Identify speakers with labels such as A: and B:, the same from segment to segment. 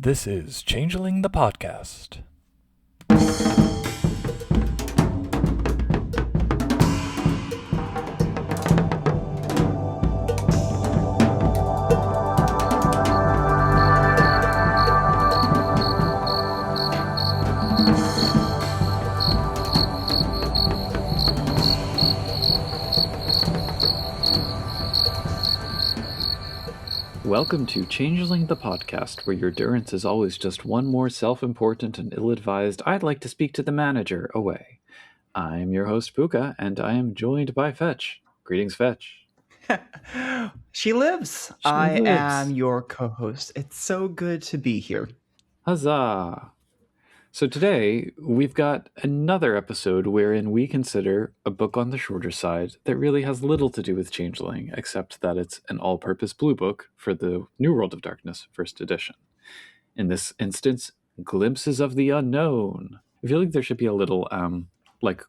A: This is Changeling the podcast.
B: Welcome to Changeling the podcast, where your durance is always just one more self-important and ill-advised "I'd like to speak to the manager" away. I'm your host, Pooka, and I am joined by Fetch. Greetings, Fetch.
C: She lives. I am your co-host. It's so good to be here.
B: Huzzah! So today, we've got another episode wherein we consider a book on the shorter side that really has little to do with Changeling, except that it's an all-purpose blue book for the New World of Darkness, first edition. In this instance, Glimpses of the Unknown. I feel like there should be a little,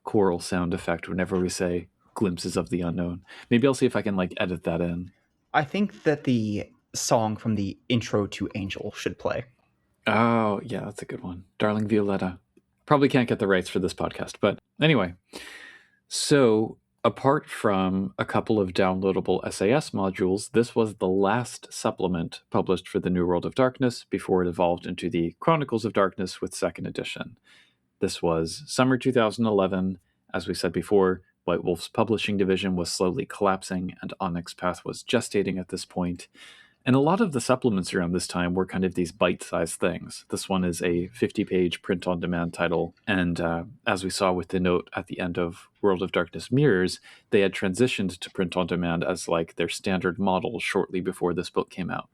B: choral sound effect whenever we say Glimpses of the Unknown. Maybe I'll see if I can, edit that in.
C: I think that the song from the intro to Angel should play.
B: Oh, yeah, that's a good one. Darling Violetta. Probably can't get the rights for this podcast, but anyway. So, apart from a couple of downloadable SAS modules, this was the last supplement published for the New World of Darkness before it evolved into the Chronicles of Darkness with second edition. This was summer 2011. As we said before, White Wolf's publishing division was slowly collapsing, and Onyx Path was gestating at this point. And a lot of the supplements around this time were kind of these bite-sized things. This one is a 50-page print-on-demand title, and as we saw with the note at the end of World of Darkness Mirrors, they had transitioned to print-on-demand as their standard model shortly before this book came out.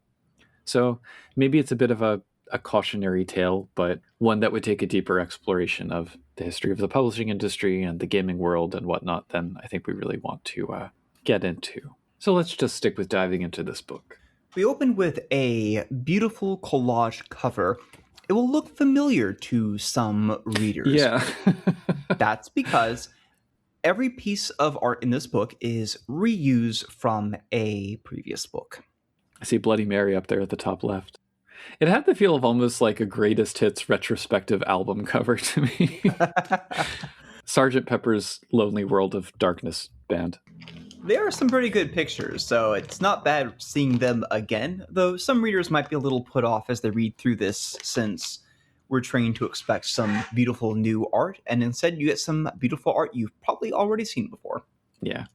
B: So maybe it's a bit of a cautionary tale, but one that would take a deeper exploration of the history of the publishing industry and the gaming world and whatnot than I think we really want to get into. So let's just stick with diving into this book.
C: We open with a beautiful collage cover. It will look familiar to some readers.
B: Yeah.
C: That's because every piece of art in this book is reused from a previous book.
B: I see Bloody Mary up there at the top left. It had the feel of almost like a greatest hits retrospective album cover to me. Sgt. Pepper's Lonely World of Darkness band.
C: There are some pretty good pictures, so it's not bad seeing them again, though some readers might be a little put off as they read through this, since we're trained to expect some beautiful new art, and instead you get some beautiful art you've probably already seen before.
B: Yeah.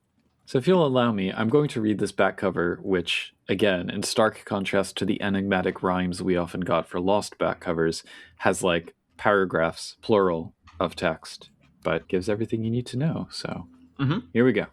B: So if you'll allow me, I'm going to read this back cover, which, again, in stark contrast to the enigmatic rhymes we often got for Lost back covers, has paragraphs, plural, of text, but gives everything you need to know. So Here we go.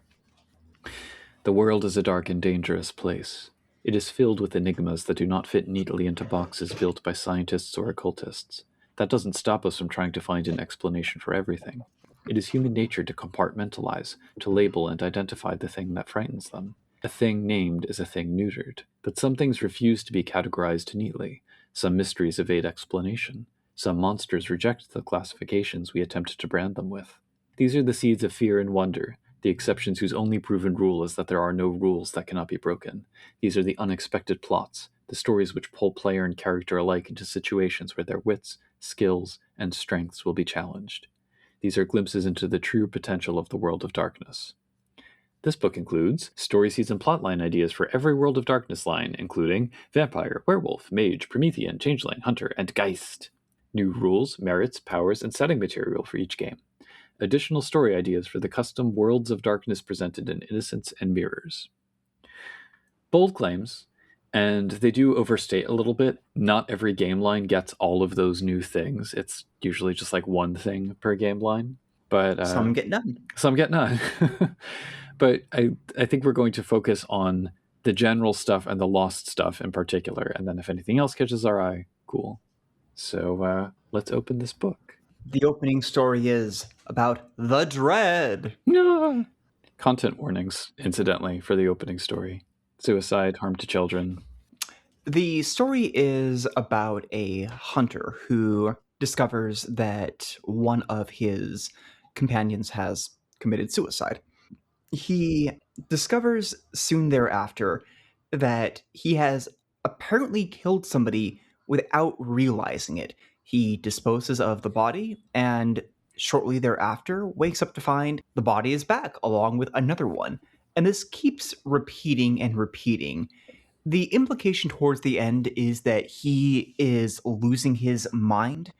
B: The world is a dark and dangerous place. It is filled with enigmas that do not fit neatly into boxes built by scientists or occultists. That doesn't stop us from trying to find an explanation for everything. It is human nature to compartmentalize, to label and identify the thing that frightens them. A thing named is a thing neutered, but some things refuse to be categorized neatly. Some mysteries evade explanation. Some monsters reject the classifications we attempt to brand them with. These are the seeds of fear and wonder, the exceptions whose only proven rule is that there are no rules that cannot be broken. These are the unexpected plots, the stories which pull player and character alike into situations where their wits, skills, and strengths will be challenged. These are glimpses into the true potential of the World of Darkness. This book includes story seeds and plotline ideas for every World of Darkness line, including Vampire, Werewolf, Mage, Promethean, Changeling, Hunter, and Geist. New rules, merits, powers, and setting material for each game. Additional story ideas for the custom Worlds of Darkness presented in Innocence and Mirrors. Bold claims, and they do overstate a little bit. Not every game line gets all of those new things. It's usually just one thing per game line. But
C: some get none.
B: Some get none. But I think we're going to focus on the general stuff and the lost stuff in particular. And then if anything else catches our eye, cool. So let's open this book.
C: The opening story is about the Dread.
B: No. Content warnings, incidentally, for the opening story. Suicide, harm to children.
C: The story is about a hunter who discovers that one of his companions has committed suicide. He discovers soon thereafter that he has apparently killed somebody without realizing it. He disposes of the body and shortly thereafter wakes up to find the body is back along with another one. And this keeps repeating and repeating. The implication towards the end is that he is losing his mind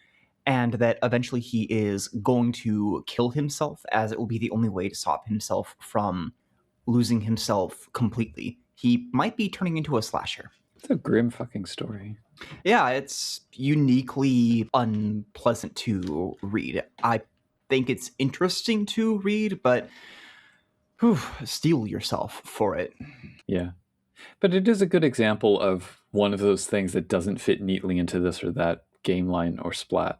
C: and that eventually he is going to kill himself, as it will be the only way to stop himself from losing himself completely. He might be turning into a slasher.
B: It's a grim fucking story.
C: Yeah, it's uniquely unpleasant to read. I think it's interesting to read, but steel yourself for it.
B: Yeah. But it is a good example of one of those things that doesn't fit neatly into this or that game line or splat.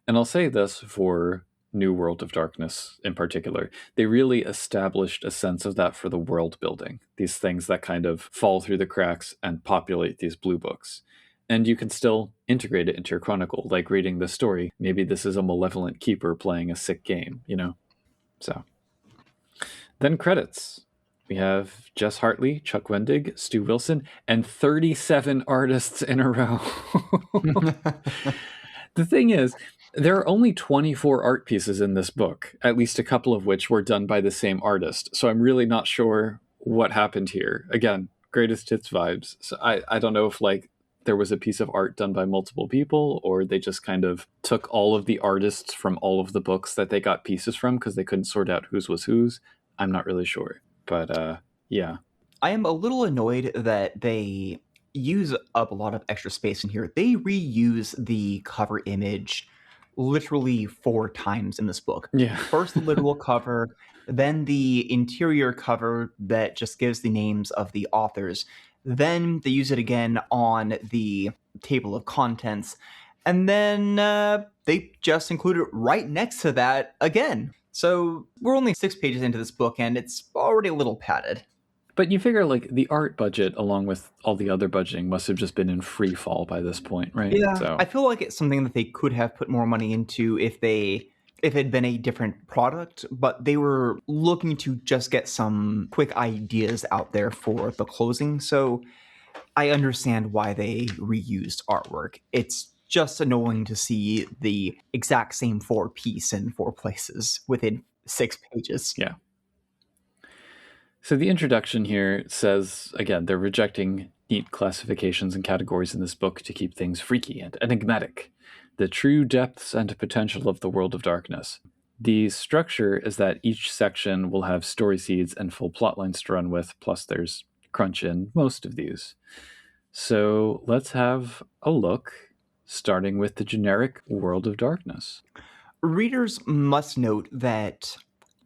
B: And I'll say this for New World of Darkness in particular. They really established a sense of that for the world building, these things that kind of fall through the cracks and populate these blue books. And you can still integrate it into your chronicle, like reading the story. Maybe this is a malevolent keeper playing a sick game, you know? So. Then credits. We have Jess Hartley, Chuck Wendig, Stu Wilson, and 37 artists in a row. The thing is, there are only 24 art pieces in this book, at least a couple of which were done by the same artist. So I'm really not sure what happened here. Again, greatest hits vibes. So I don't know if like there was a piece of art done by multiple people, or they just kind of took all of the artists from all of the books that they got pieces from because they couldn't sort out whose was whose. I'm not really sure. But yeah.
C: I am a little annoyed that they use up a lot of extra space in here. They reuse the cover image literally 4 times in this book.
B: Yeah.
C: First the literal cover, then the interior cover that just gives the names of the authors. Then they use it again on the table of contents. And then they just include it right next to that again. So we're only 6 pages into this book, and it's already a little padded.
B: But you figure like the art budget, along with all the other budgeting, must have just been in free fall by this point, right?
C: Yeah,
B: So
C: I feel like it's something that they could have put more money into if it had been a different product, but they were looking to just get some quick ideas out there for the closing. So I understand why they reused artwork. It's just annoying to see the exact same 4 piece in 4 places within 6 pages.
B: yeah. So the introduction here says, again, they're rejecting neat classifications and categories in this book to keep things freaky and enigmatic. The true depths and potential of the world of darkness. The structure is that each section will have story seeds and full plot lines to run with, plus there's crunch in most of these. So let's have a look, starting with the generic World of Darkness.
C: Readers must note that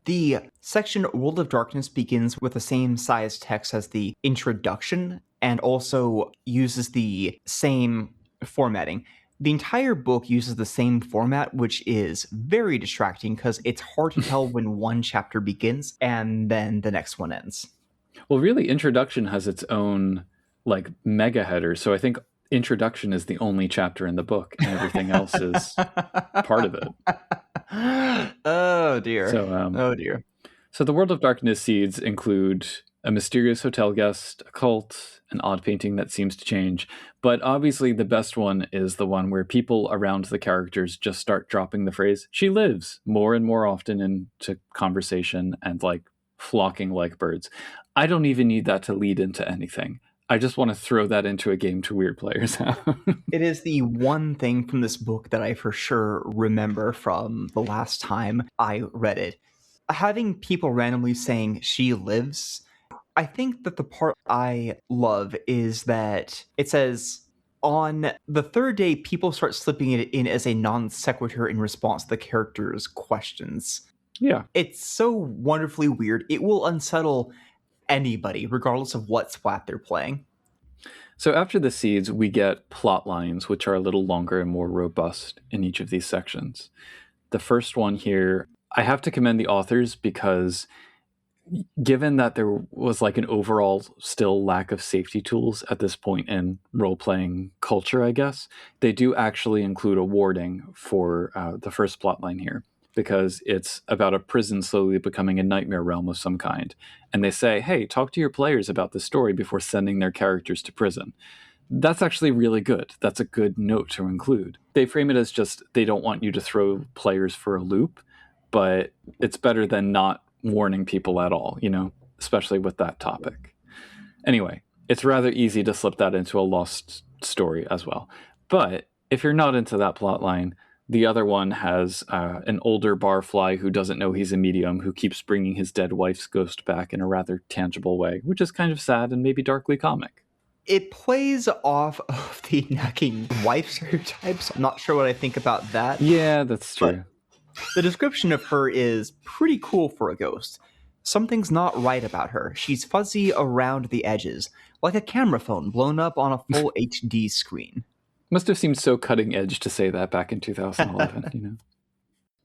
C: the section World of Darkness begins with the same size text as the introduction and also uses the same formatting. The entire book uses the same format, which is very distracting because it's hard to tell when one chapter begins and then the next one ends.
B: Well, really, introduction has its own like mega header. So I think introduction is the only chapter in the book and everything else is part of it.
C: Oh dear.
B: Oh
C: dear.
B: So the World of Darkness seeds include a mysterious hotel guest, a cult, an odd painting that seems to change. But obviously the best one is the one where people around the characters just start dropping the phrase, "she lives," more and more often into conversation and like flocking like birds. I don't even need that to lead into anything. I just want to throw that into a game to weird players.
C: It is the one thing from this book that I for sure remember from the last time I read it. Having people randomly saying "she lives," I think that the part I love is that it says, on the 3rd day, people start slipping it in as a non sequitur in response to the character's questions.
B: Yeah.
C: It's so wonderfully weird. It will unsettle anybody, regardless of what splat they're playing.
B: So after the seeds, we get plot lines, which are a little longer and more robust in each of these sections. The first one here, I have to commend the authors because given that there was like an overall still lack of safety tools at this point in role-playing culture, I guess, they do actually include a warning for the first plotline here, because it's about a prison slowly becoming a nightmare realm of some kind. And they say, hey, talk to your players about the story before sending their characters to prison. That's actually really good. That's a good note to include. They frame it as just they don't want you to throw players for a loop, but it's better than not warning people at all, especially with that topic. Anyway, it's rather easy to slip that into a lost story as well. But if you're not into that plot line, the other one has an older barfly who doesn't know he's a medium who keeps bringing his dead wife's ghost back in a rather tangible way, which is kind of sad and maybe darkly comic.
C: It plays off of the nagging wife stereotypes. I'm not sure what I think about that.
B: Yeah, that's true.
C: But the description of her is pretty cool for a ghost. Something's not right about her. She's fuzzy around the edges, like a camera phone blown up on a full HD screen.
B: Must have seemed so cutting edge to say that back in 2011,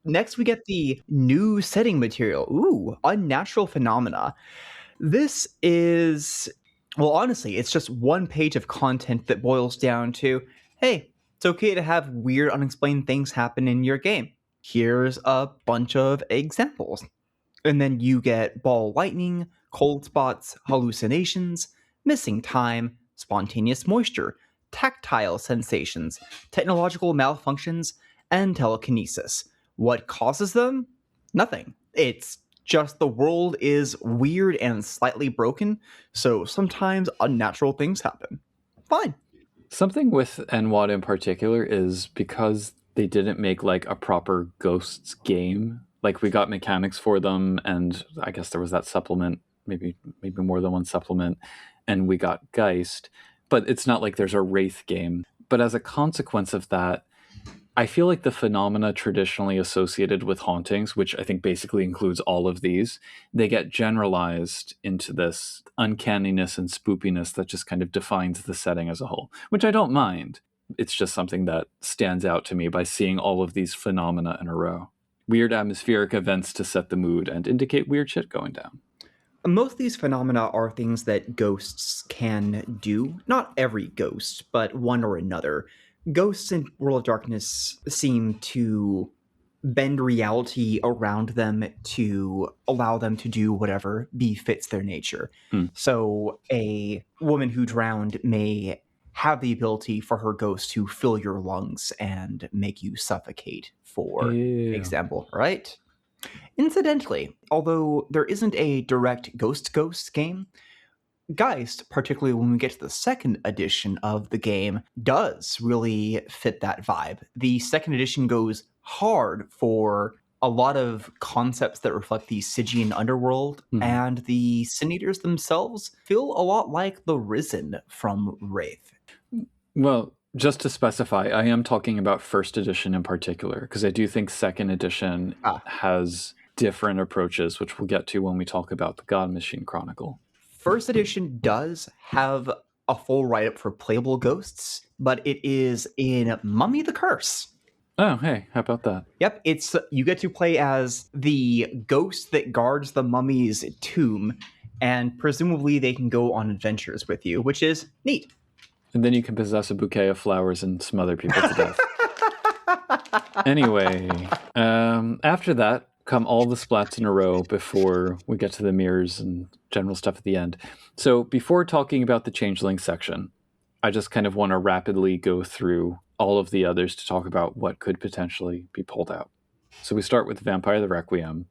C: Next, we get the new setting material. Ooh, unnatural phenomena. This is... Well, honestly, it's just one page of content that boils down to, hey, it's okay to have weird, unexplained things happen in your game. Here's a bunch of examples. And then you get ball lightning, cold spots, hallucinations, missing time, spontaneous moisture, tactile sensations, technological malfunctions, and telekinesis. What causes them? Nothing. It's just the world is weird and slightly broken, so sometimes unnatural things happen. Fine.
B: Something with NWAD in particular is because they didn't make like a proper Ghosts game. Like we got mechanics for them, and I guess there was that supplement, maybe more than one supplement, and we got Geist. But it's not like there's a Wraith game. But as a consequence of that, I feel like the phenomena traditionally associated with hauntings, which I think basically includes all of these, they get generalized into this uncanniness and spoopiness that just kind of defines the setting as a whole, which I don't mind. It's just something that stands out to me by seeing all of these phenomena in a row. Weird atmospheric events to set the mood and indicate weird shit going down.
C: Most of these phenomena are things that ghosts can do. Not every ghost, but one or another. Ghosts in World of Darkness seem to bend reality around them to allow them to do whatever befits their nature. So a woman who drowned may have the ability for her ghost to fill your lungs and make you suffocate, for example, right? Incidentally, although there isn't a direct Ghost game, Geist, particularly when we get to the second edition of the game, does really fit that vibe. The second edition goes hard for a lot of concepts that reflect the Stygian underworld, and the Sin Eaters themselves feel a lot like the Risen from Wraith.
B: Well, just to specify, I am talking about first edition in particular, because I do think second edition has different approaches, which we'll get to when we talk about the God Machine Chronicle. First
C: edition does have a full write-up for playable ghosts, but it is in Mummy the Curse.
B: Oh, hey, how about that?
C: Yep, it's you get to play as the ghost that guards the mummy's tomb, and presumably they can go on adventures with you, which is neat.
B: And then you can possess a bouquet of flowers and smother people to death. Anyway, after that come all the splats in a row before we get to the mirrors and general stuff at the end. So before talking about the Changeling section, I just kind of want to rapidly go through all of the others to talk about what could potentially be pulled out. So we start with Vampire the Requiem.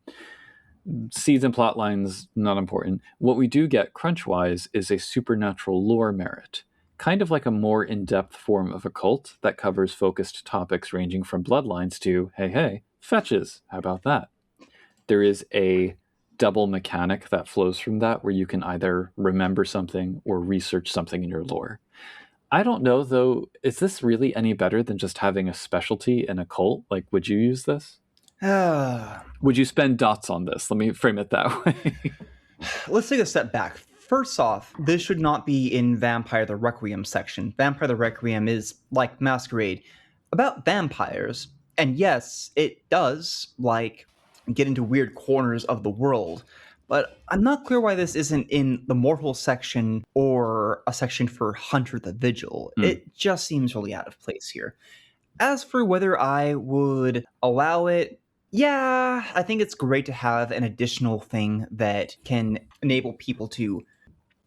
B: Seeds and plot lines, not important. What we do get crunch-wise is a supernatural lore merit, kind of like a more in-depth form of a cult that covers focused topics ranging from bloodlines to, hey, fetches. How about that? There is a double mechanic that flows from that where you can either remember something or research something in your lore. I don't know, though, is this really any better than just having a specialty in a cult? Like, would you use this? Would you spend dots on this? Let me frame it that way.
C: Let's take a step back. First off, this should not be in Vampire the Requiem section. Vampire the Requiem is, like Masquerade, about vampires. And yes, it does, get into weird corners of the world. But I'm not clear why this isn't in the Mortal section or a section for Hunter the Vigil. It just seems really out of place here. As for whether I would allow it, yeah, I think it's great to have an additional thing that can enable people to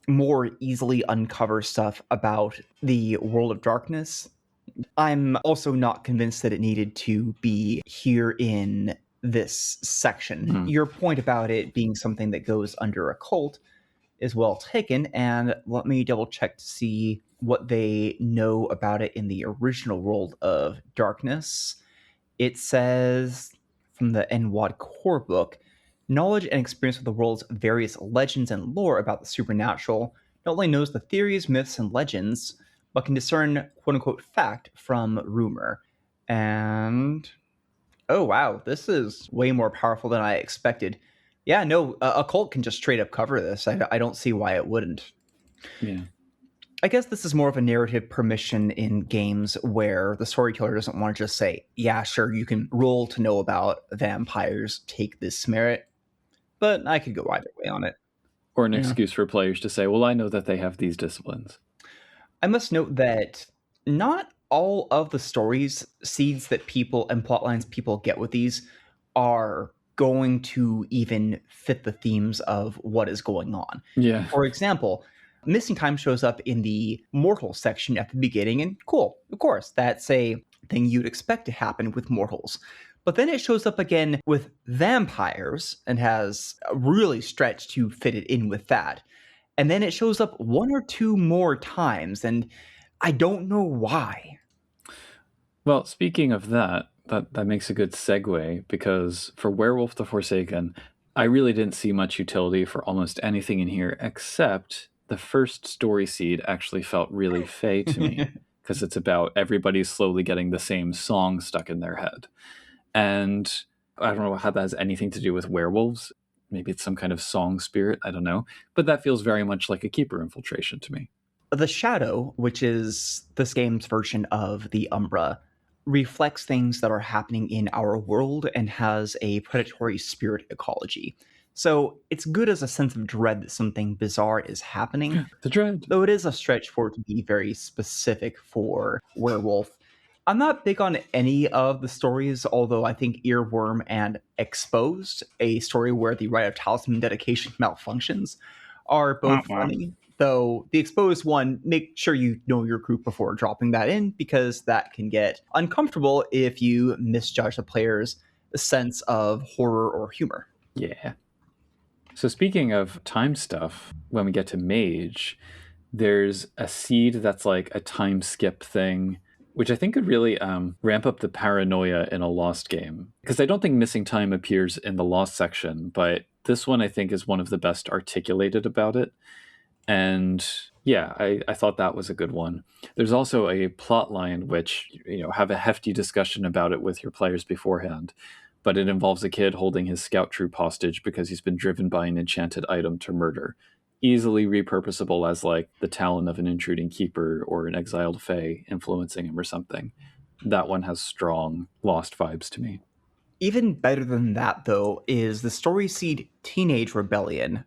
C: more easily uncover stuff about the world of darkness. I'm also not convinced that it needed to be here in this section. Your point about it being something that goes under occult is well taken, and let me double check to see what they know about it in the original world of darkness. It says from the NWAD core book, knowledge and experience of the world's various legends and lore about the supernatural not only knows the theories, myths, and legends, but can discern quote-unquote fact from rumor. And oh wow, this is way more powerful than I expected. Yeah, no, a cult can just straight up cover this. I don't see why it wouldn't.
B: Yeah.
C: I guess this is more of a narrative permission in games where the storyteller doesn't want to just say, yeah, sure, you can roll to know about vampires, take this merit. But I could go either way on it.
B: Or an excuse for players to say, well, I know that they have these disciplines.
C: I must note that not all of the stories, seeds that people and plotlines people get with these are going to even fit the themes of what is going on.
B: Yeah.
C: For example, Missing Time shows up in the mortal section at the beginning, and cool, of course, that's a thing you'd expect to happen with mortals. But then it shows up again with vampires and has really stretched to fit it in with that. And then it shows up one or two more times, and I don't know why.
B: Well, speaking of that makes a good segue, because for Werewolf the Forsaken, I really didn't see much utility for almost anything in here, except the first story seed actually felt really fey to me, because it's about everybody slowly getting the same song stuck in their head. And I don't know how that has anything to do with werewolves. Maybe it's some kind of song spirit, I don't know. But that feels very much like a keeper infiltration to me.
C: The Shadow, which is this game's version of the Umbra, reflects things that are happening in our world and has a predatory spirit ecology. So it's good as a sense of dread that something bizarre is happening.
B: The dread.
C: Though it is a stretch for it to be very specific for Werewolf. I'm not big on any of the stories, although I think Earworm and Exposed, a story where the Rite of Talisman dedication malfunctions, are both funny. Though the Exposed one, make sure you know your group before dropping that in, because that can get uncomfortable if you misjudge the player's sense of horror or humor.
B: Yeah. So speaking of time stuff, when we get to Mage, there's a seed that's like a time skip thing, which I think could really ramp up the paranoia in a Lost game. Because I don't think Missing Time appears in the Lost section, but this one I think is one of the best articulated about it. And yeah, I thought that was a good one. There's also a plot line which, have a hefty discussion about it with your players beforehand. But it involves a kid holding his scout troop hostage because he's been driven by an enchanted item to murder. Easily repurposable as like the talon of an intruding keeper or an exiled fae influencing him or something. That one has strong Lost vibes to me.
C: Even better than that, though, is the story seed Teenage Rebellion.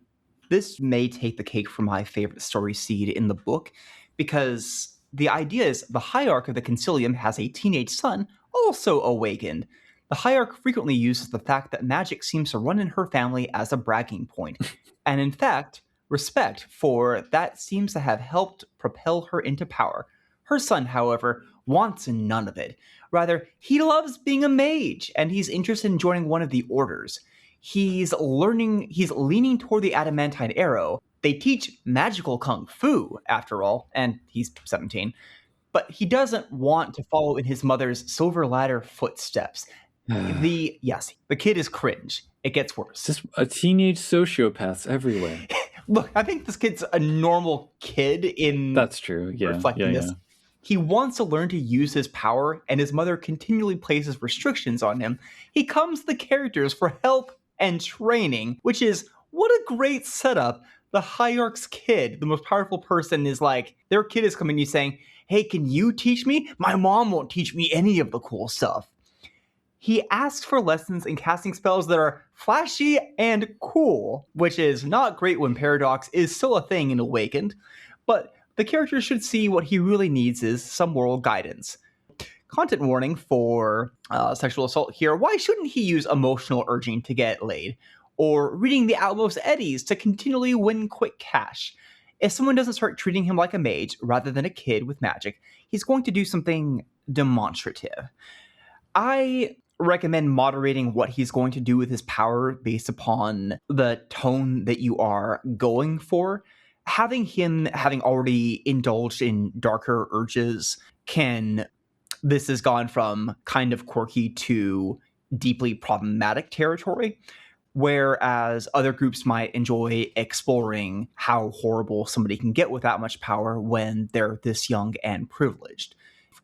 C: This may take the cake for my favorite story seed in the book, because the idea is the Hierarch of the Concilium has a teenage son, also awakened. The Hierarch frequently uses the fact that magic seems to run in her family as a bragging point. And in fact, respect for that seems to have helped propel her into power. Her son, however, wants none of it. Rather, he loves being a mage, and he's interested in joining one of the orders. He's leaning toward the adamantine arrow. They teach magical kung fu, after all, and he's 17. But he doesn't want to follow in his mother's silver ladder footsteps. The kid is cringe. It gets worse.
B: Just a teenage sociopaths everywhere.
C: Look, I think this kid's a normal kid in
B: That's true. Yeah.
C: reflecting this. He wants to learn to use his power, and his mother continually places restrictions on him. He comes to the characters for help and training, which is what a great setup. The Hierarch's kid, the most powerful person, is like, their kid is coming to you saying, hey, can you teach me? My mom won't teach me any of the cool stuff. He asks for lessons in casting spells that are flashy and cool, which is not great when Paradox is still a thing in Awakened, but the character should see what he really needs is some moral guidance. Content warning for sexual assault here. Why shouldn't he use emotional urging to get laid? Or reading the Outmost Eddies to continually win quick cash? if someone doesn't start treating him like a mage rather than a kid with magic, he's going to do something demonstrative. I recommend moderating what he's going to do with his power based upon the tone that you are going for. Having him having already indulged in darker urges this has gone from kind of quirky to deeply problematic territory, whereas other groups might enjoy exploring how horrible somebody can get with that much power when they're this young and privileged.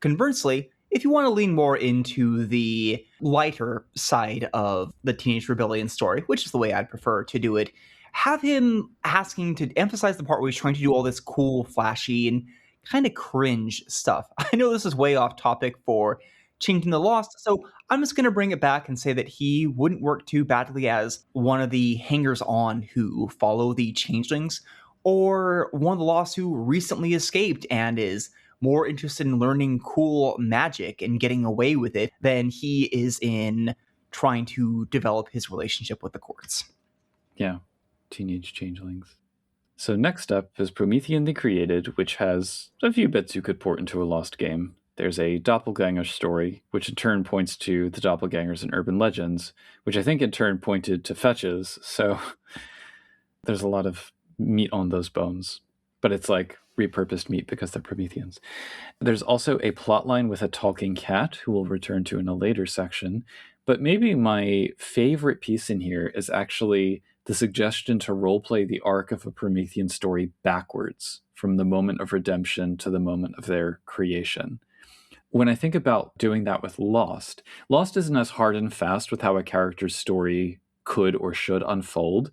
C: Conversely, if you want to lean more into the lighter side of the Teenage Rebellion story, which is the way I'd prefer to do it, have him asking to emphasize the part where he's trying to do all this cool, flashy, and kind of cringe stuff. I know this is way off topic for Changing the Lost, so I'm just going to bring it back and say that he wouldn't work too badly as one of the hangers-on who follow the changelings, or one of the Lost who recently escaped and is more interested in learning cool magic and getting away with it than he is in trying to develop his relationship with the courts.
B: Yeah, teenage changelings. So next up is Promethean the Created, which has a few bits you could port into a Lost game. There's a doppelganger story, which in turn points to the doppelgangers in urban legends, which I think in turn pointed to fetches, so there's a lot of meat on those bones. But it's like repurposed meat because they're Prometheans. There's also a plotline with a talking cat, who we'll return to in a later section. But maybe my favorite piece in here is actually the suggestion to roleplay the arc of a Promethean story backwards, from the moment of redemption to the moment of their creation. When I think about doing that with Lost isn't as hard and fast with how a character's story could or should unfold,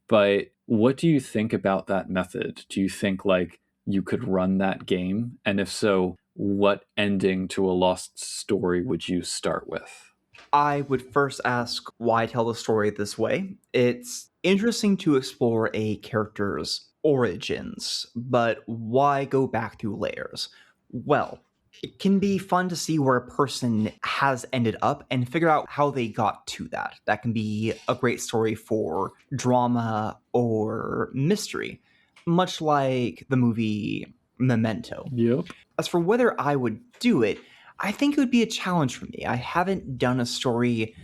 B: but what do you think about that method? Do you think like you could run that game? And if so, what ending to a Lost story would you start with?
C: I would first ask why tell the story this way. It's interesting to explore a character's origins, but why go back through layers? Well, it can be fun to see where a person has ended up and figure out how they got to that. That can be a great story for drama or mystery, much like the movie Memento.
B: Yep.
C: As for whether I would do it, I think it would be a challenge for me. I haven't done a story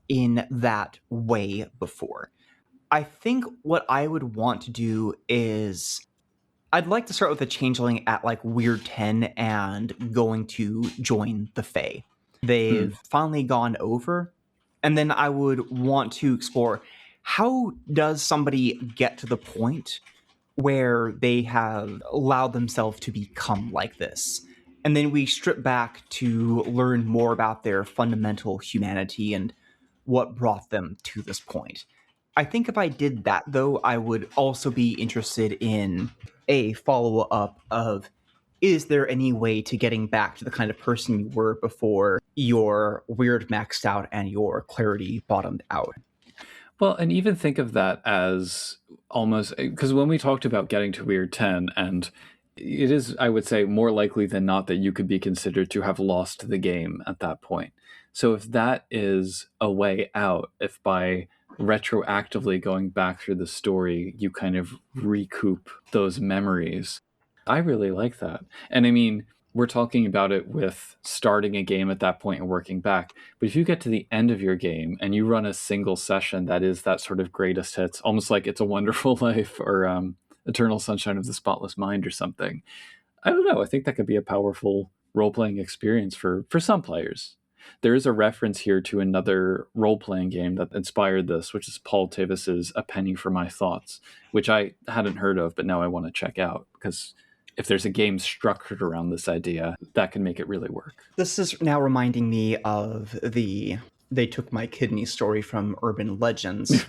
C: in that way before. I think what I would want to do is I'd like to start with a changeling at like Weird 10 and going to join the Fae. They've finally gone over, and then I would want to explore how does somebody get to the point where they have allowed themselves to become like this. And then we strip back to learn more about their fundamental humanity and what brought them to this point. I think if I did that, though, I would also be interested in a follow-up of, is there any way to getting back to the kind of person you were before your weird maxed out and your clarity bottomed out?
B: Well, and even think of that as almost, because when we talked about getting to Weird 10, and it is, I would say, more likely than not that you could be considered to have lost the game at that point. So if that is a way out, if by retroactively going back through the story, you kind of recoup those memories, I really like that. And I mean, we're talking about it with starting a game at that point and working back. But if you get to the end of your game and you run a single session that is that sort of greatest hits, almost like It's a Wonderful Life or Eternal Sunshine of the Spotless Mind or something, I don't know. I think that could be a powerful role-playing experience for some players. There is a reference here to another role-playing game that inspired this, which is Paul Tevis's A Penny for My Thoughts, which I hadn't heard of, but now I want to check out because if there's a game structured around this idea, that can make it really work.
C: This is now reminding me of the They Took My Kidney story from Urban Legends.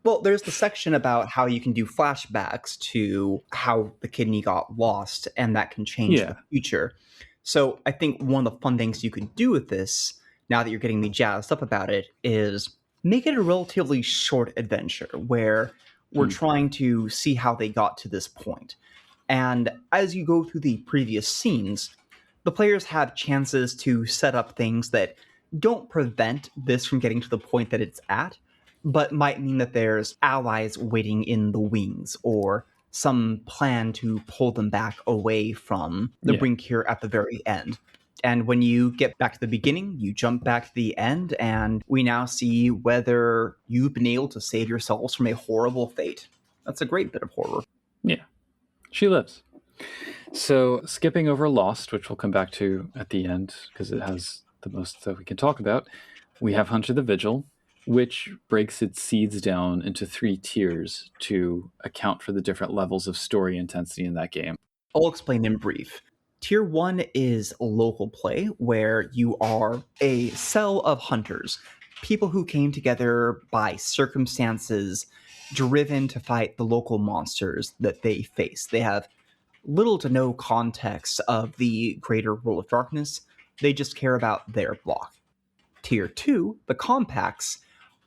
C: Well, there's the section about how you can do flashbacks to how the kidney got lost, and that can change the future. So I think one of the fun things you could do with this, now that you're getting me jazzed up about it, is make it a relatively short adventure where we're trying to see how they got to this point. And as you go through the previous scenes, the players have chances to set up things that don't prevent this from getting to the point that it's at, but might mean that there's allies waiting in the wings or some plan to pull them back away from the brink here at the very end. And when you get back to the beginning, you jump back to the end, and we now see whether you've been able to save yourselves from a horrible fate. That's a great bit of horror.
B: Yeah, she lives. So skipping over Lost, which we'll come back to at the end because it has the most that we can talk about, we have Hunter the Vigil, which breaks its seeds down into 3 tiers to account for the different levels of story intensity in that game.
C: I'll explain in brief. Tier 1 is local play, where you are a cell of hunters, people who came together by circumstances driven to fight the local monsters that they face. They have little to no context of the greater world of darkness. They just care about their block. Tier 2, the compacts,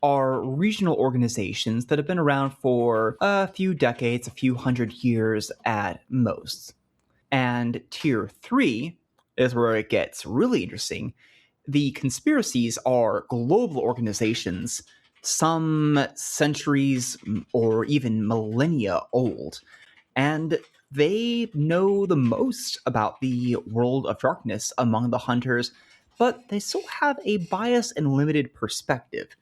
C: are regional organizations that have been around for a few decades, a few hundred years at most. And Tier 3 is where it gets really interesting. The conspiracies are global organizations, some centuries or even millennia old, and they know the most about the world of darkness among the hunters, but they still have a biased and limited perspective.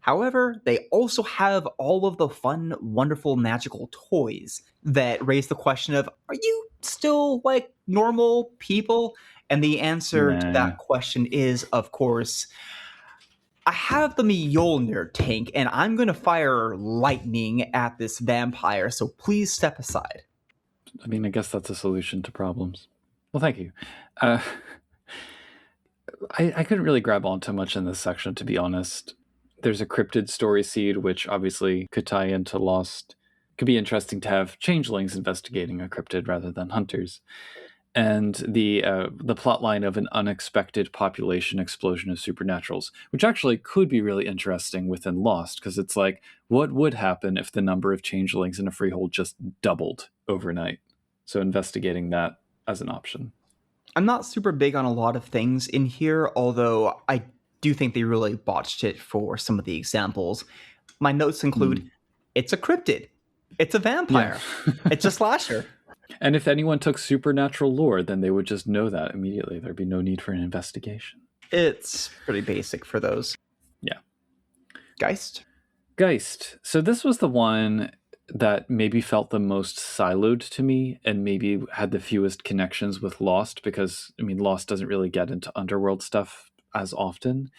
C: However, they also have all of the fun, wonderful, magical toys that raise the question of, are you still like normal people? And the answer to that question is, of course, I have the Mjolnir tank and I'm going to fire lightning at this vampire, so please step aside.
B: I mean, I guess that's a solution to problems. Well, thank you. I couldn't really grab on too much in this section, to be honest. There's a cryptid story seed, which obviously could tie into Lost. Could be interesting to have changelings investigating a cryptid rather than hunters. And the plot line of an unexpected population explosion of supernaturals, which actually could be really interesting within Lost, because it's like, what would happen if the number of changelings in a freehold just doubled overnight? So investigating that as an option.
C: I'm not super big on a lot of things in here, although I do think they really botched it for some of the examples. My notes include, it's a cryptid, it's a vampire, it's a slasher.
B: And if anyone took supernatural lore, then they would just know that immediately. There'd be no need for an investigation.
C: It's pretty basic for those.
B: Yeah.
C: Geist.
B: So this was the one that maybe felt the most siloed to me and maybe had the fewest connections with Lost, because, I mean, Lost doesn't really get into underworld stuff as often.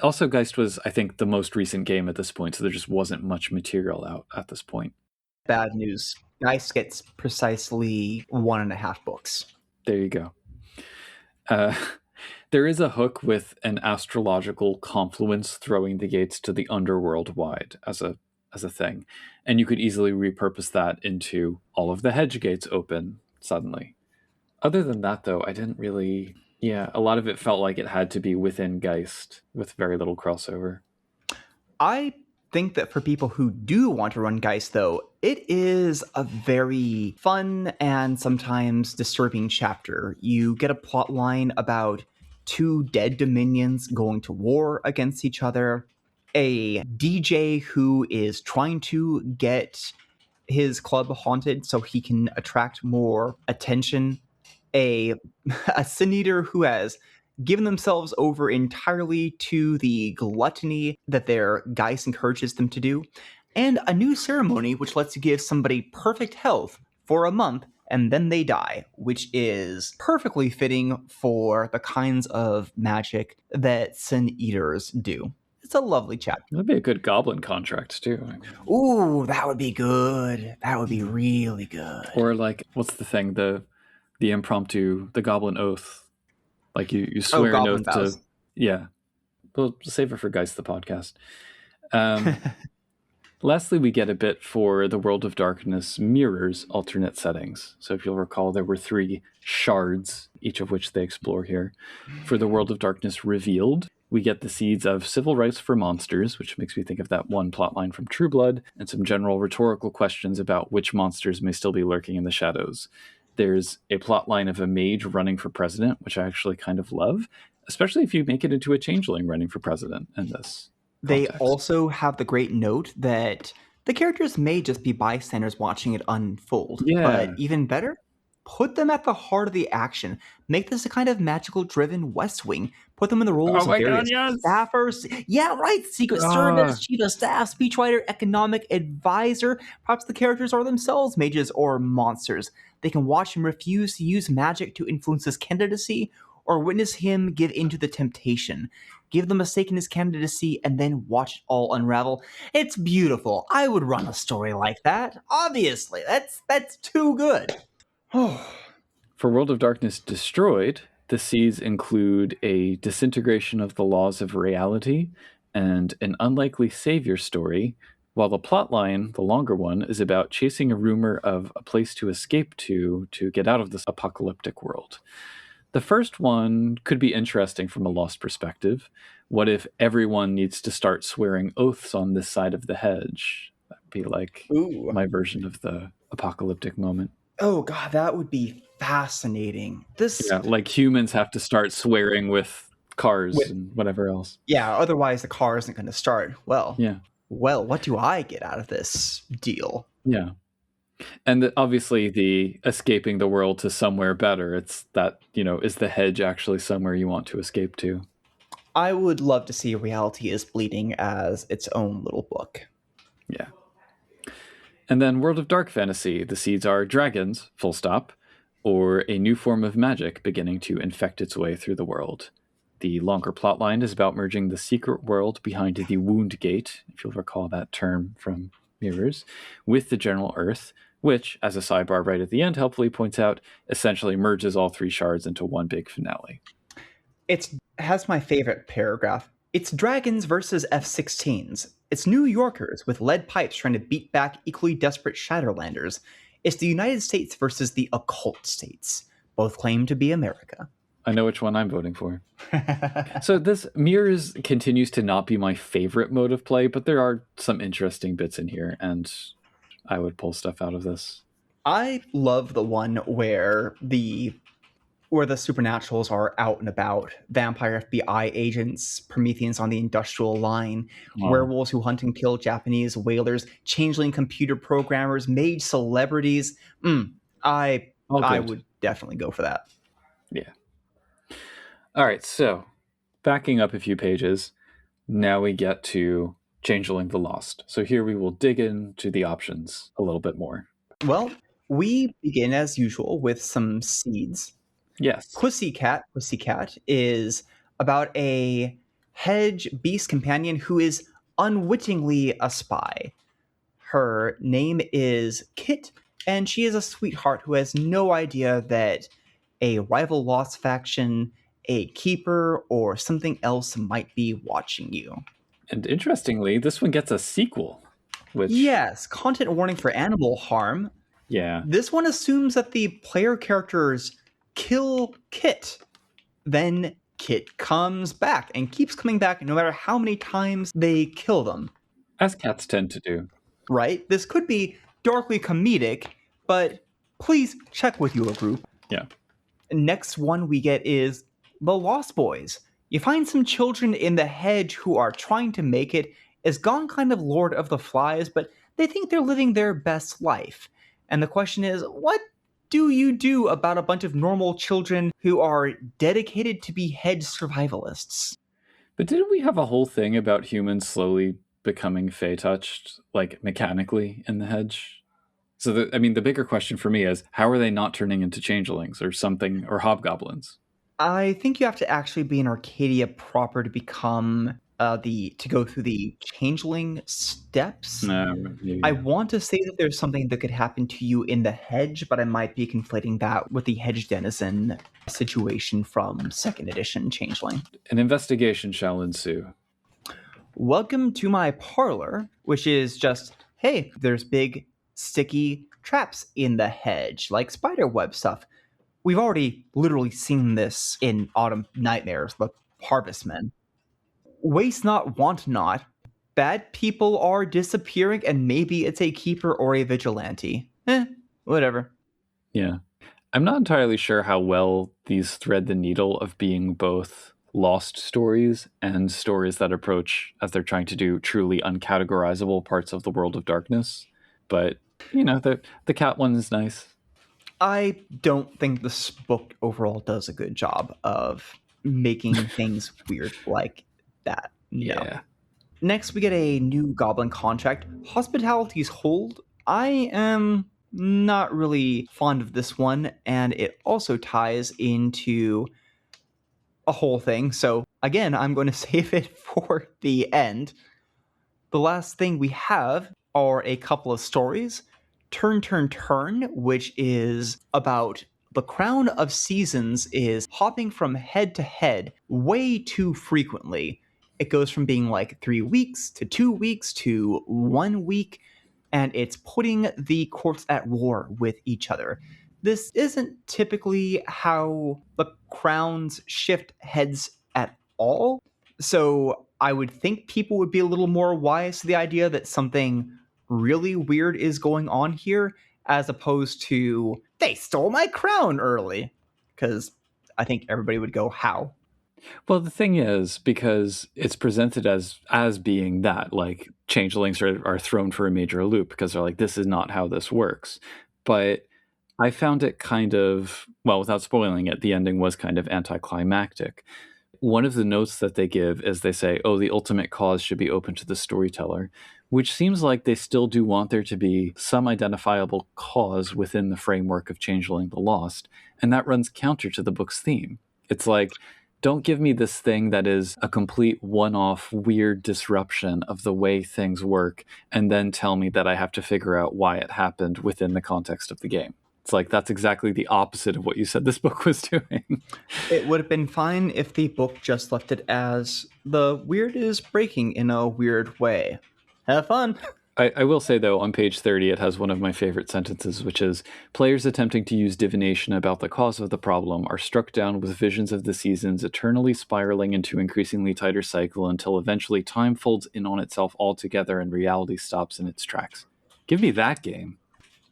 B: Also, Geist was, I think, the most recent game at this point, so there just wasn't much material out at this point.
C: Bad news. Geist gets precisely 1.5 books.
B: There you go. There is a hook with an astrological confluence throwing the gates to the underworld wide as a thing, and you could easily repurpose that into all of the hedge gates open suddenly. Other than that, though, I didn't really... Yeah, a lot of it felt like it had to be within Geist with very little crossover.
C: I think that for people who do want to run Geist, though, it is a very fun and sometimes disturbing chapter. You get a plot line about 2 dead dominions going to war against each other, a DJ who is trying to get his club haunted so he can attract more attention, a sin eater who has given themselves over entirely to the gluttony that their Geist encourages them to do, and a new ceremony which lets you give somebody perfect health for a month and then they die, which is perfectly fitting for the kinds of magic that sin eaters do. It's a lovely chapter.
B: That'd be a good Goblin Contract, too.
C: Ooh, that would be good. That would be really good.
B: Or, like, what's the thing? The impromptu, the Goblin Oath. Like, you swear an oath to... Yeah. We'll save it for Geist the podcast. Lastly, we get a bit for the World of Darkness mirrors alternate settings. So if you'll recall, there were 3 shards, each of which they explore here. For the World of Darkness Revealed, we get the seeds of civil rights for monsters, which makes me think of that one plotline from True Blood, and some general rhetorical questions about which monsters may still be lurking in the shadows. There's a plotline of a mage running for president, which I actually kind of love, especially if you make it into a changeling running for president in this
C: They
B: context.
C: also have the great note that The characters may just be bystanders watching it unfold,
B: Yeah.
C: but even better, put them at the heart of the action. Make this a kind of magical driven West Wing. Put them in the roles
B: Oh my
C: of
B: God,
C: various
B: yes!
C: staffers. Yeah, right. Secret
B: Ah.
C: Service, chief of staff, speechwriter, economic advisor. Perhaps the characters are themselves mages or monsters. They can watch him refuse to use magic to influence his candidacy or witness him give into the temptation. Give them a stake in his candidacy and then watch it all unravel. It's beautiful. I would run a story like that. Obviously, that's too good.
B: For World of Darkness Destroyed, the seeds include a disintegration of the laws of reality and an unlikely savior story, while the plotline, the longer one, is about chasing a rumor of a place to escape to get out of this apocalyptic world. The first one could be interesting from a Lost perspective. What if everyone needs to start swearing oaths on this side of the hedge? That'd be like
C: Ooh.
B: my version of the apocalyptic moment.
C: Oh god, that would be fascinating.
B: Yeah, like humans have to start swearing with cars and whatever else.
C: Yeah, otherwise the car isn't going to start. Well,
B: Yeah.
C: what do I get out of this deal?
B: Yeah. And obviously the escaping the world to somewhere better, it's that, is the hedge actually somewhere you want to escape to?
C: I would love to see Reality is Bleeding as its own little book.
B: Yeah. And then World of Dark Fantasy, the seeds are dragons, full stop, or a new form of magic beginning to infect its way through the world. The longer plotline is about merging the secret world behind the Wound Gate, if you'll recall that term from Mirrors, with the general Earth, which, as a sidebar right at the end helpfully points out, essentially merges all three shards into one big finale.
C: It has my favorite paragraph. It's dragons versus F-16s. It's New Yorkers with lead pipes trying to beat back equally desperate Shatterlanders. It's the United States versus the occult states. Both claim to be America.
B: I know which one I'm voting for. So this Mirrors continues to not be my favorite mode of play, but there are some interesting bits in here, and I would pull stuff out of this.
C: I love the one where the supernaturals are out and about. Vampire FBI agents, Prometheans on the industrial line, werewolves who hunt and kill Japanese whalers, changeling computer programmers, mage celebrities. I would definitely go for that.
B: Yeah. All right, so backing up a few pages, now we get to Changeling the Lost. So here we will dig into the options a little bit more.
C: Well, we begin as usual with some seeds.
B: Yes.
C: Pussycat is about a hedge beast companion who is unwittingly a spy. Her name is Kit, and she is a sweetheart who has no idea that a rival Lost faction, a keeper, or something else might be watching you.
B: And interestingly, this one gets a sequel. Which...
C: Yes, content warning for animal harm.
B: Yeah.
C: This one assumes that the player characters kill Kit. Then Kit comes back and keeps coming back no matter how many times they kill them.
B: As cats tend to do.
C: Right? This could be darkly comedic, but please check with your group.
B: Yeah.
C: Next one we get is The Lost Boys. You find some children in the hedge who are trying to make it as gone kind of Lord of the Flies, but they think they're living their best life. And the question is, what do you do about a bunch of normal children who are dedicated to be hedge survivalists?
B: But didn't we have a whole thing about humans slowly becoming fey-touched, like mechanically in the hedge? So, the bigger question for me is, how are they not turning into changelings or something, or hobgoblins?
C: I think you have to actually be in Arcadia proper to become to go through the changeling steps. I want to say that there's something that could happen to you in the hedge, but I might be conflating that with the hedge denizen situation from 2nd edition Changeling.
B: An investigation shall ensue.
C: Welcome to my parlor, which is just, hey, there's big sticky traps in the hedge, like spiderweb stuff. We've already literally seen this in Autumn Nightmares, the Harvestmen. Waste not, want not. Bad people are disappearing, and maybe it's a keeper or a vigilante. Whatever.
B: Yeah. I'm not entirely sure how well these thread the needle of being both lost stories and stories that approach as they're trying to do truly uncategorizable parts of the world of darkness. But, the cat one is nice.
C: I don't think this book overall does a good job of making things weird like that. No.
B: Yeah.
C: Next, we get a new Goblin Contract, Hospitality's Hold. I am not really fond of this one, and it also ties into a whole thing. So, again, I'm going to save it for the end. The last thing we have are a couple of stories. Turn, Turn, Turn, which is about the crown of seasons is hopping from head to head way too frequently. It goes from being like 3 weeks to 2 weeks to 1 week, and it's putting the courts at war with each other. This isn't typically how the crowns shift heads at all. So I would think people would be a little more wise to the idea that something really weird is going on here, as opposed to, they stole my crown early. Because I think everybody would go, how?
B: Well, the thing is, because it's presented as being that, like, changelings are thrown for a major loop because they're like, this is not how this works. But I found it kind of, well, without spoiling it, the ending was kind of anticlimactic. One of the notes that they give is they say, oh, the ultimate cause should be open to the storyteller, which seems like they still do want there to be some identifiable cause within the framework of Changeling the Lost, and that runs counter to the book's theme. It's like, don't give me this thing that is a complete one-off weird disruption of the way things work, and then tell me that I have to figure out why it happened within the context of the game. It's like, that's exactly the opposite of what you said this book was doing.
C: It would have been fine if the book just left it as the weird is breaking in a weird way. Have fun.
B: I will say, though, on page 30, it has one of my favorite sentences, which is, players attempting to use divination about the cause of the problem are struck down with visions of the seasons, eternally spiraling into increasingly tighter cycle until eventually time folds in on itself altogether and reality stops in its tracks. Give me that game.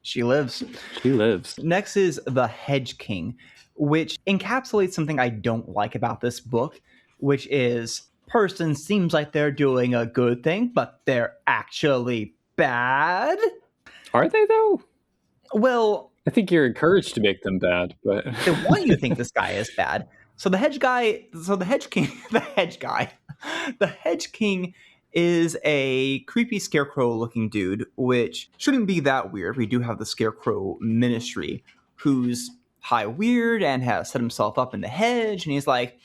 C: She lives.
B: She lives.
C: Next is The Hedge King, which encapsulates something I don't like about this book, which is person seems like they're doing a good thing, but they're actually bad.
B: Are they, though?
C: Well,
B: I think you're encouraged to make them bad, but
C: they want you to think this guy is bad. So the hedge king, the hedge king is a creepy scarecrow looking dude, which shouldn't be that weird. We do have the scarecrow ministry, who's high weird and has set himself up in the hedge, and he's like,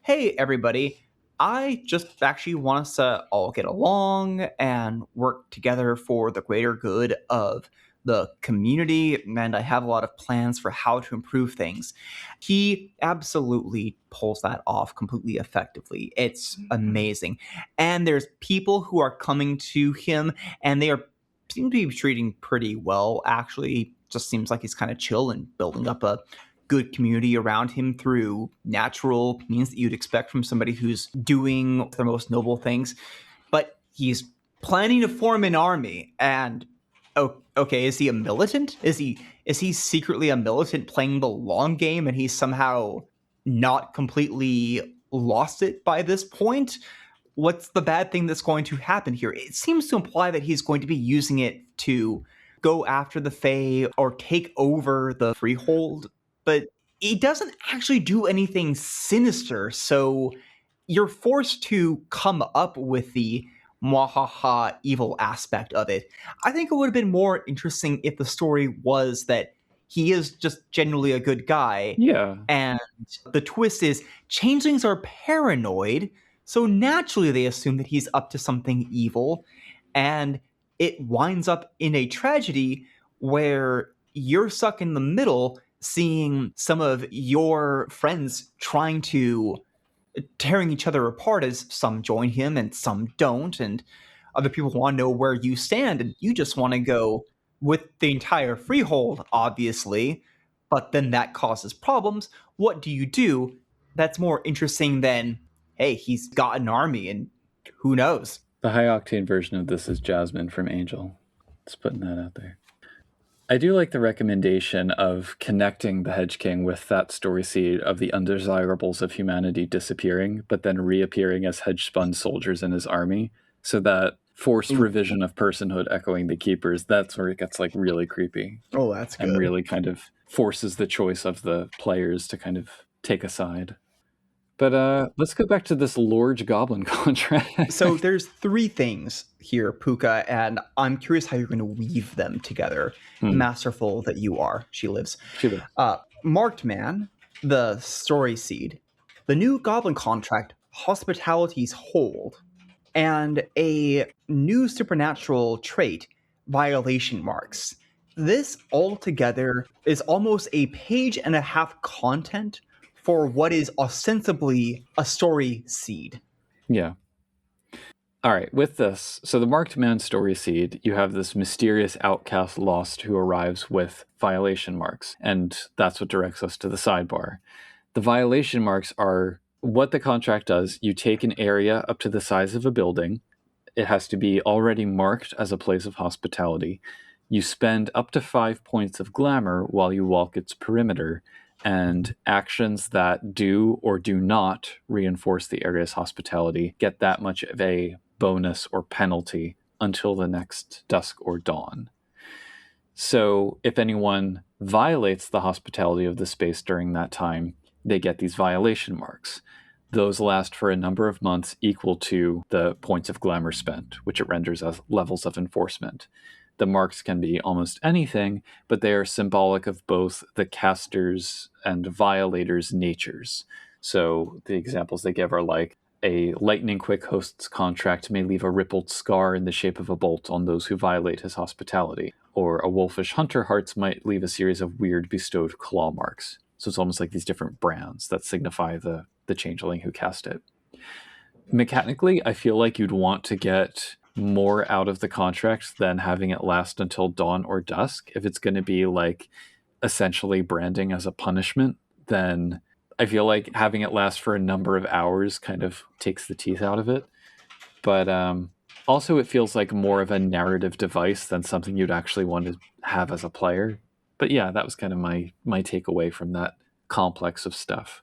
C: hey everybody, I just actually want us to all get along and work together for the greater good of the community, and I have a lot of plans for how to improve things. He absolutely pulls that off completely effectively. It's amazing. And there's people who are coming to him, and they seem to be treating pretty well, actually. Just seems like he's kind of chill and building up a good community around him through natural means that you'd expect from somebody who's doing the most noble things. But he's planning to form an army, and okay, is he a militant? Is he secretly a militant playing the long game, and he's somehow not completely lost it by this point? What's the bad thing that's going to happen here? It seems to imply that he's going to be using it to go after the Fae or take over the Freehold, but he doesn't actually do anything sinister, so you're forced to come up with the mwahaha evil aspect of it. I think it would have been more interesting if the story was that he is just genuinely a good guy.
B: yeah.
C: And the twist is changelings are paranoid, so naturally they assume that he's up to something evil, and it winds up in a tragedy where you're stuck in the middle seeing some of your friends trying to tearing each other apart as some join him and some don't, and other people want to know where you stand, and you just want to go with the entire freehold, obviously, but then that causes problems. What do you do? That's more interesting than, hey, he's got an army and who knows.
B: The high octane version of this is Jasmine from Angel. Just putting that out there. I do like the recommendation of connecting the Hedge King with that story seed of the undesirables of humanity disappearing, but then reappearing as hedge-spun soldiers in his army. So that forced revision of personhood echoing the Keepers, that's where it gets like really creepy
C: Oh, that's
B: and
C: good.
B: really kind of forces the choice of the players to kind of take a side. But let's go back to this Lord's Goblin Contract.
C: So there's three things here, Pooka, and I'm curious how you're going to weave them together. Masterful that you are, she lives.
B: She lives.
C: Marked Man, the story seed, the new Goblin Contract, Hospitality's Hold, and a new supernatural trait, Violation Marks. This altogether is almost a page and a half content for what is ostensibly a story seed.
B: Yeah. All right, with this, so the Marked Man story seed, you have this mysterious outcast lost who arrives with violation marks, and that's what directs us to the sidebar. The violation marks are what the contract does. You take an area up to the size of a building. It has to be already marked as a place of hospitality. You spend up to 5 points of glamour while you walk its perimeter, and actions that do or do not reinforce the area's hospitality get that much of a bonus or penalty until the next dusk or dawn. So if anyone violates the hospitality of the space during that time, they get these violation marks. Those last for a number of months equal to the points of glamour spent, which it renders as levels of enforcement. The marks can be almost anything, but they are symbolic of both the casters' and violators' natures. So the examples they give are like, a lightning quick host's contract may leave a rippled scar in the shape of a bolt on those who violate his hospitality, or a wolfish hunter hearts might leave a series of weird bestowed claw marks. So it's almost like these different brands that signify the changeling who cast it. Mechanically, I feel like you'd want to get more out of the contract than having it last until dawn or dusk. If it's going to be like essentially branding as a punishment, then I feel like having it last for a number of hours kind of takes the teeth out of it. But also it feels like more of a narrative device than something you'd actually want to have as a player. But yeah, that was kind of my takeaway from that complex of stuff.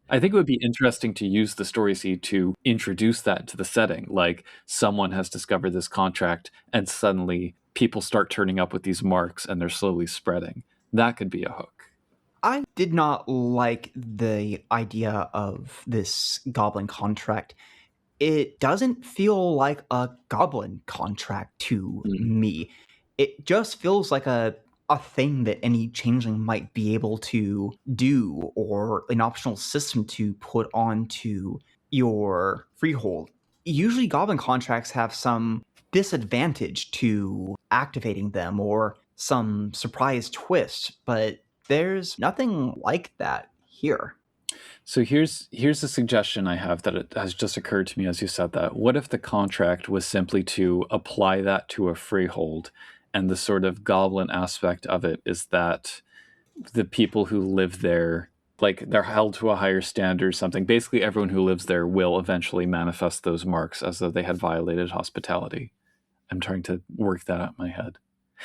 B: I think it would be interesting to use the story seed to introduce that to the setting. Like someone has discovered this contract and suddenly people start turning up with these marks and they're slowly spreading. That could be a hook.
C: I did not like the idea of this goblin contract. It doesn't feel like a goblin contract to me. It just feels like a thing that any changeling might be able to do, or an optional system to put onto your freehold. Usually goblin contracts have some disadvantage to activating them or some surprise twist, but there's nothing like that here.
B: So here's a suggestion I have that it has just occurred to me as you said that. What if the contract was simply to apply that to a freehold, and the sort of goblin aspect of it is that the people who live there, like they're held to a higher standard or something. Basically, everyone who lives there will eventually manifest those marks as though they had violated hospitality. I'm trying to work that out in my head.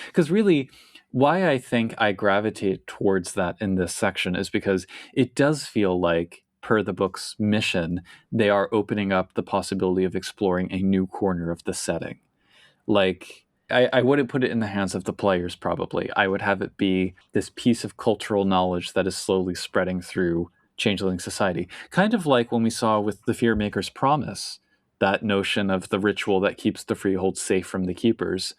B: Because really, why I think I gravitate towards that in this section is because it does feel like, per the book's mission, they are opening up the possibility of exploring a new corner of the setting. Like, I wouldn't put it in the hands of the players, probably. I would have it be this piece of cultural knowledge that is slowly spreading through changeling society. Kind of like when we saw with the Fearmaker's Promise, that notion of the ritual that keeps the freehold safe from the keepers.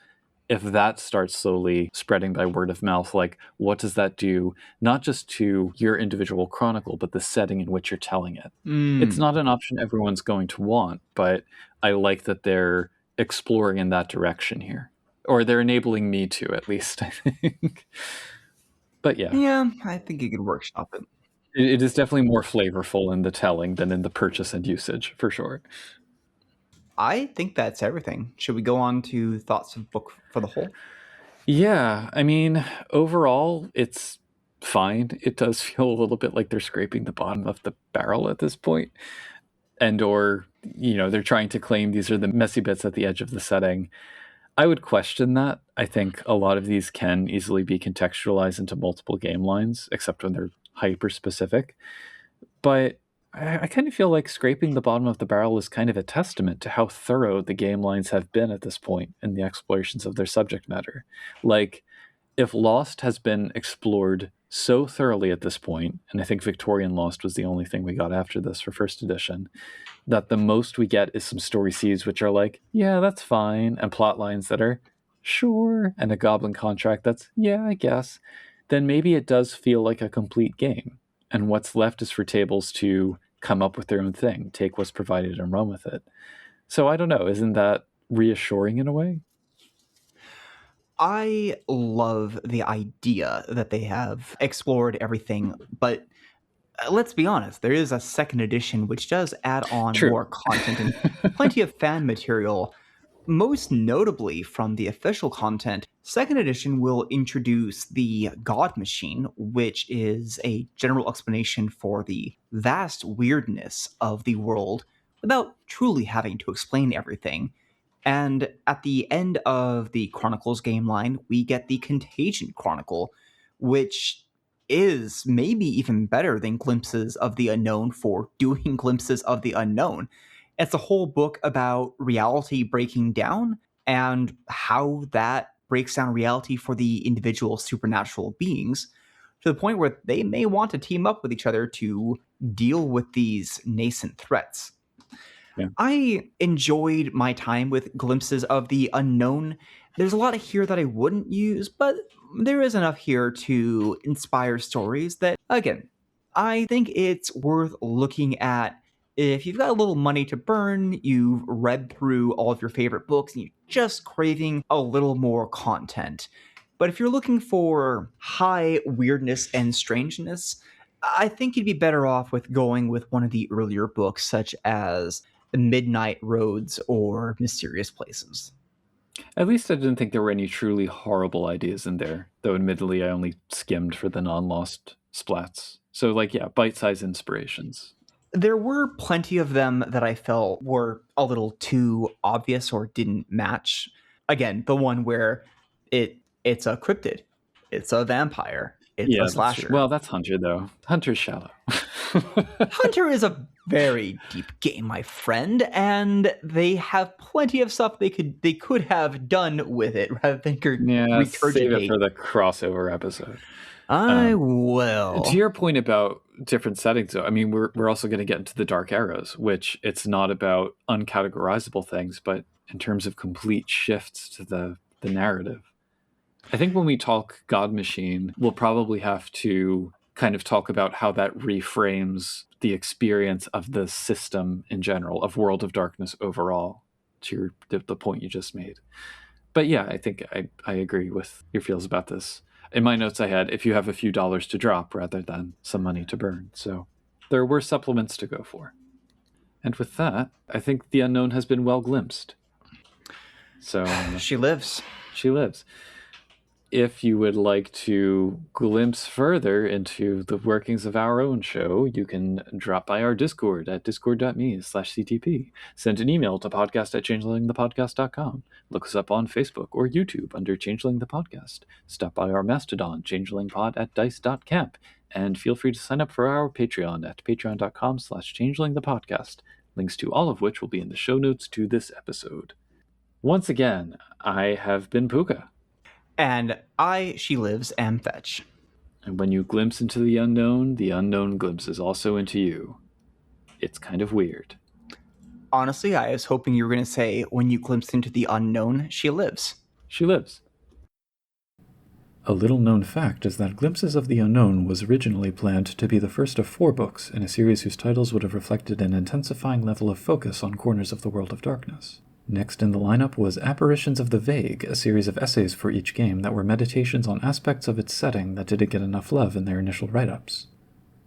B: If that starts slowly spreading by word of mouth, like what does that do, not just to your individual chronicle, but the setting in which you're telling it? It's not an option everyone's going to want, but I like that they're exploring in that direction here. Or they're enabling me to, at least, I think. But yeah.
C: Yeah, I think you could workshop it.
B: It is definitely more flavorful in the telling than in the purchase and usage, for sure.
C: I think that's everything. Should we go on to thoughts of book for the whole?
B: Yeah, I mean, overall, it's fine. It does feel a little bit like they're scraping the bottom of the barrel at this point. And or, they're trying to claim these are the messy bits at the edge of the setting. I would question that. I think a lot of these can easily be contextualized into multiple game lines, except when they're hyper specific. But I kind of feel like scraping the bottom of the barrel is kind of a testament to how thorough the game lines have been at this point in the explorations of their subject matter. Like, if Lost has been explored so thoroughly at this point, and I think Victorian Lost was the only thing we got after this for first edition, that the most we get is some story seeds which are like, yeah, that's fine, and plot lines that are, sure, and a Goblin Contract that's, yeah, I guess, then maybe it does feel like a complete game. And what's left is for tables to come up with their own thing, take what's provided and run with it. So I don't know, isn't that reassuring in a way?
C: I love the idea that they have explored everything, but let's be honest, there is a second edition which does add on
B: True.
C: more content and plenty of fan material. Most notably from the official content, second edition will introduce the God Machine, which is a general explanation for the vast weirdness of the world without truly having to explain everything. And at the end of the Chronicles game line, we get the Contagion Chronicle, which is maybe even better than Glimpses of the Unknown for doing Glimpses of the Unknown. It's a whole book about reality breaking down and how that breaks down reality for the individual supernatural beings to the point where they may want to team up with each other to deal with these nascent threats.
B: Yeah.
C: I enjoyed my time with Glimpses of the Unknown. There's a lot here that I wouldn't use, but there is enough here to inspire stories that, again, I think it's worth looking at. If you've got a little money to burn, you've read through all of your favorite books, and you're just craving a little more content. But if you're looking for high weirdness and strangeness, I think you'd be better off with going with one of the earlier books, such as The Midnight Roads or Mysterious Places.
B: At least I didn't think there were any truly horrible ideas in there, though admittedly I only skimmed for the non-lost splats. So, like, yeah, bite-sized inspirations.
C: There were plenty of them that I felt were a little too obvious or didn't match. Again, the one where it's a cryptid, it's a vampire, it's a slasher.
B: Well, that's Hunter, though. Hunter's shallow.
C: Hunter is a very deep game, my friend, and they have plenty of stuff they could have done with it rather than regurgitate.
B: Save it for the crossover episode.
C: I will.
B: To your point about different settings, though, I mean, we're also going to get into the Dark Arrows, which it's not about uncategorizable things, but in terms of complete shifts to the narrative. I think when we talk God Machine, we'll probably have to kind of talk about how that reframes the experience of the system in general, of World of Darkness overall, to the point you just made. But yeah, I think I agree with your feels about this. In my notes I had, if you have a few dollars to drop rather than some money to burn. So there were supplements to go for. And with that, I think the unknown has been well glimpsed. So
C: she lives.
B: She lives. If you would like to glimpse further into the workings of our own show, you can drop by our Discord at discord.me/CTP. Send an email to podcast@changelingthepodcast.com. Look us up on Facebook or YouTube under Changeling the Podcast. Stop by our Mastodon, changelingpod@dice.camp. And feel free to sign up for our Patreon at patreon.com/changelingthepodcast. Links to all of which will be in the show notes to this episode. Once again, I have been Pooka.
C: And She Lives, am Fetch.
B: And when you glimpse into the unknown glimpses also into you. It's kind of weird.
C: Honestly, I was hoping you were going to say, when you glimpse into the unknown, she lives.
B: She lives.
A: A little-known fact is that Glimpses of the Unknown was originally planned to be the first of 4 books in a series whose titles would have reflected an intensifying level of focus on corners of the World of Darkness. Next in the lineup was Apparitions of the Vague, a series of essays for each game that were meditations on aspects of its setting that didn't get enough love in their initial write-ups.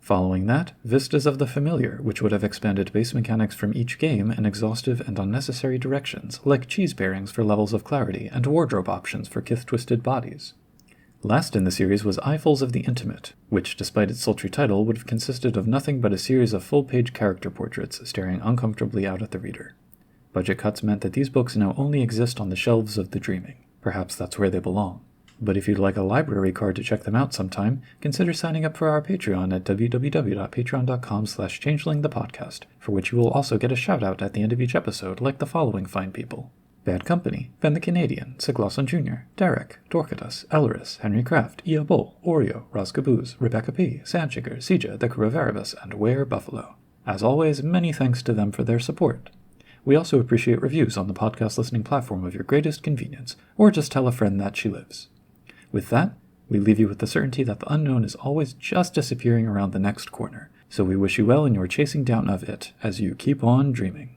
A: Following that, Vistas of the Familiar, which would have expanded base mechanics from each game in exhaustive and unnecessary directions, like cheese pairings for levels of clarity and wardrobe options for kith-twisted bodies. Last in the series was Eyefuls of the Intimate, which, despite its sultry title, would have consisted of nothing but a series of full-page character portraits staring uncomfortably out at the reader. Budget cuts meant that these books now only exist on the shelves of the dreaming. Perhaps that's where they belong. But if you'd like a library card to check them out sometime, consider signing up for our Patreon at www.patreon.com/changelingthepodcast, for which you will also get a shout-out at the end of each episode, like the following fine people: Bad Company, Ben the Canadian, Siglosson Jr., Derek, Dorcatus, Elris, Henry Kraft, Ia Bull, Oreo, Roscaboose, Rebecca P., Sandchicker, Sija, the Caravaribus, and Ware Buffalo. As always, many thanks to them for their support. We also appreciate reviews on the podcast listening platform of your greatest convenience, or just tell a friend that she lives. With that, we leave you with the certainty that the unknown is always just disappearing around the next corner, so we wish you well in your chasing down of it as you keep on dreaming.